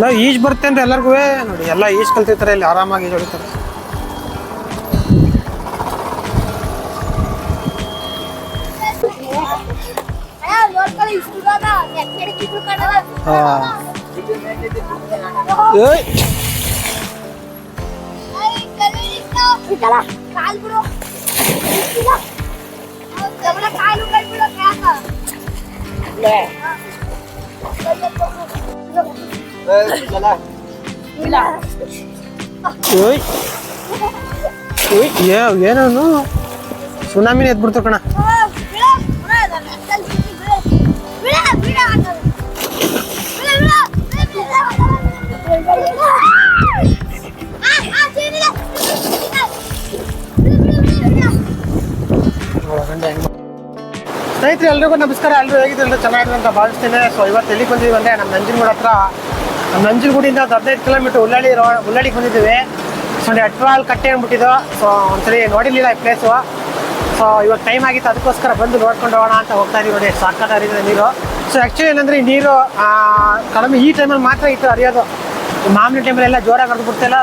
ನಾವು ಈಜು ಬರುತ್ತೆ ಅಂದ್ರೆ ಎಲ್ಲರಿಗೂ ನೋಡಿ, ಎಲ್ಲ ಈಜು ಕಲ್ತಿರ್ತಾರೆ ಇಲ್ಲಿ, ಆರಾಮಾಗಿ ಈಜು ಹೊಡಿತಾರೆ. ಏನನು ಸುನಾಮಿನ ಎದ್ಬಿಡ್ತು ಕಣ. ಸ್ನೇಹಿತರೆ ಎಲ್ರಿಗೂ ನಮಸ್ಕಾರ. ಎಲ್ಲರೂ ಹೇಗಿದ್ರು ಚೆನ್ನಾಗಿದೆ ಅಂತ ಭಾವಿಸ್ತೇನೆ. ಸೊ ಇವತ್ತು ಎಲ್ಲಿಗೆ ಬಂದಿದ್ದೀವಿ ಅಂದರೆ ನಮ್ಮ ನಂಜನಗೂಡು ಹತ್ರ, ನಮ್ಮ ನಂಜನಗೂಡಿಂದ 15 ಕಿಲೋಮೀಟ್ರ್ ಉಳ್ಳಾಳಿಗೆ ಬಂದಿದ್ದೀವಿ. ಸೊ ಅಟ್ವಾಲ್ ಕಟ್ಟೆ ಅಂದ್ಬಿಟ್ಟಿದ್ದು. ಸೊ ಒಂದ್ಸರಿ ನೋಡಿರಲಿಲ್ಲ ಈ ಪ್ಲೇಸು. ಸೊ ಇವಾಗ ಟೈಮ್ ಆಗಿತ್ತು, ಅದಕ್ಕೋಸ್ಕರ ಬಂದು ನೋಡ್ಕೊಂಡು ಹೋಗೋಣ ಅಂತ ಹೋಗ್ತಾ ಇದೀವಿ. ನೋಡಿ ಸಾಕಾದ ಹರಿದಿದೆ ನೀರು. ಸೊ ಆ್ಯಕ್ಚುಲಿ ಏನಂದರೆ ಈ ನೀರು ಕಡಿಮೆ ಈ ಟೈಮಲ್ಲಿ ಮಾತ್ರ ಇತ್ತು ಹರಿಯೋದು. ಮಾಮೂಲಿ ಟೈಮಲ್ಲೆಲ್ಲ ಜೋರಾಗಿ ಹರಿದು ಬಿಡ್ತೆಲ್ಲ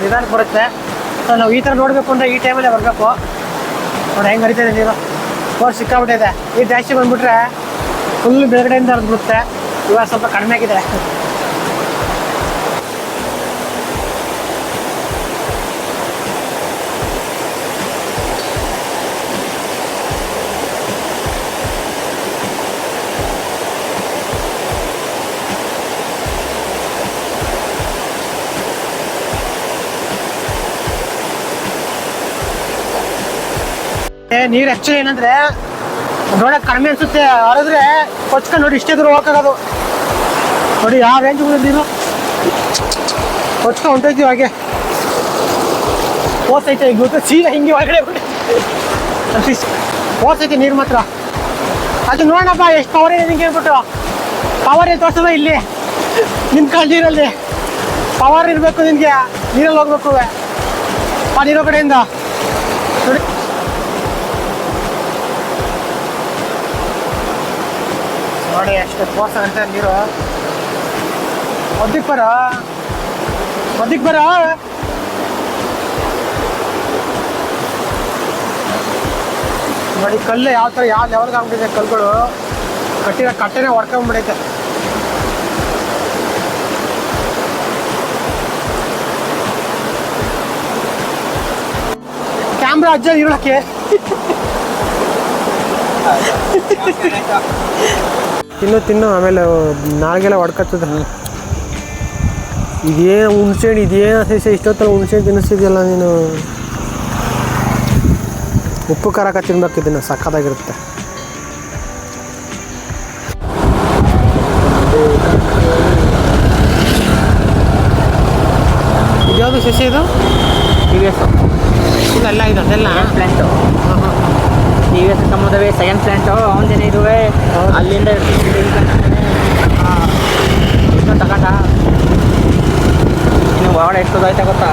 ನಿಧಾನಕ್ಕೆ ಬರುತ್ತೆ. ಸೊ ನಾವು ಈ ಥರ ನೋಡಬೇಕು ಅಂದರೆ ಈ ಟೈಮಲ್ಲೇ ಬರಬೇಕು. ನೋಡಿ ಹೆಂಗೆ ಹರಿತಿದೆ ನೀರು, ಫೋರ್ಸ್ ಸಿಕ್ಕಾಬಿಟ್ಟಿದೆ. ಈ ಜಾಸ್ತಿ ಬಂದುಬಿಟ್ರೆ ಫುಲ್ ಬೆಳಗಡೆಯಿಂದ ಹರಿದು ಬಿಡುತ್ತೆ. ಇವಾಗ ಸ್ವಲ್ಪ ಕಡಿಮೆ ಆಗಿದೆ. ನೀರು ಆ್ಯಕ್ಚುಲಿ ಏನಂದರೆ ನೋಡೋಕೆ ಕಡಿಮೆ ಅನಿಸುತ್ತೆ, ಹರಿದ್ರೆ ಕೊಚ್ಕೊಂಡು ನೋಡಿ ಇಷ್ಟೇ ದೂರ ಹೋಗೋಕ್ಕಾಗೋದು. ನೋಡಿ ಯಾವ ರೇಂಜ್ ಹೋಗೋದು ನೀರು, ಕೊಚ್ಕೊಂಡು ಹೊಂಟೋಯ್ತೀವಿ. ಹಾಗೆ ಓಸೈತೆ ಈಗ ಗೊತ್ತು, ಸೀದಾ ಹಿಂಗೆ ಒಳಗಡೆ ಓಸೈತೆ ನೀರು ಮಾತ್ರ. ಅದು ನೋಡೋಣಪ್ಪ ಎಷ್ಟು ಪವರ್ ಇದೆ ನಿಂಗೆ ಹೇಳ್ಬಿಟ್ಟು. ಪವರ್ ಇದೆ ತೋರಿಸೋದ ಇಲ್ಲಿ ನಿನ್ನ ನೀರಲ್ಲಿ ಪವರ್ ಇರಬೇಕು ನಿನಗೆ. ನೀರಲ್ಲಿ ಹೋಗ್ಬೇಕು ಆ ನೀರೋ ಕಡೆಯಿಂದ. ನೋಡಿ ನೋಡಿ ಎಷ್ಟು ಫೋರ್ಸ್ ಆಗುತ್ತೆ ನೀರು. ಒದ್ದಕ್ಕೆ ಬರ ನೋಡಿ ಕಲ್ಲು ಯಾವ ಥರ ಯಾವ ಲೆವೆಲ್ಗೆ ಆಗ್ಬಿಟ್ಟಿದೆ. ಕಲ್ಲುಗಳು ಕಟ್ಟೆನೇ ಹೊಡ್ಕೊಂಡ್ಬಿಡೈತೆ. ಕ್ಯಾಮ್ರಾ ಅಜ್ಜ ಇರೋಕ್ಕೆ ತಿನ್ನು ಆಮೇಲೆ ನಾಳೆಗೆಲ್ಲ ಹೊಡ್ಕತ್ತದ. ಇದೇನು ಹುಣ್ಸೆಹಣ್ಣು, ಇದೇನು ಇಷ್ಟೊತ್ತಲ್ಲ ಹುಣ್ಸೆಹಣ್ಣು ತಿನ್ನಿಸ್ತಿದ್ಯಲ್ಲ ನೀನು. ಉಪ್ಪು ಖಾರಕ ತಿನ್ಬೇಕಿದ್ದನ್ನು, ಸಕ್ಕತ್ತಾಗಿರುತ್ತೆ. ಇದ್ಯಾವುದು ಸಸಿ ಇದು? ಇದೆಲ್ಲ ಇದು ಅದೆಲ್ಲ ಪ್ಲ್ಯಾಂಟು. TVS ಸಂಬಂಧವೇ ಸೆಕೆಂಡ್ ಪ್ಲ್ಯಾಂಟು ಅವನದೇನೆ ಇರುವೆ. ಅಲ್ಲಿಂದ ಇನ್ನು ತಗೊಂಡ ಇನ್ನು ಒಳಗಡೆ ಎಷ್ಟು ಗೊತ್ತಾ.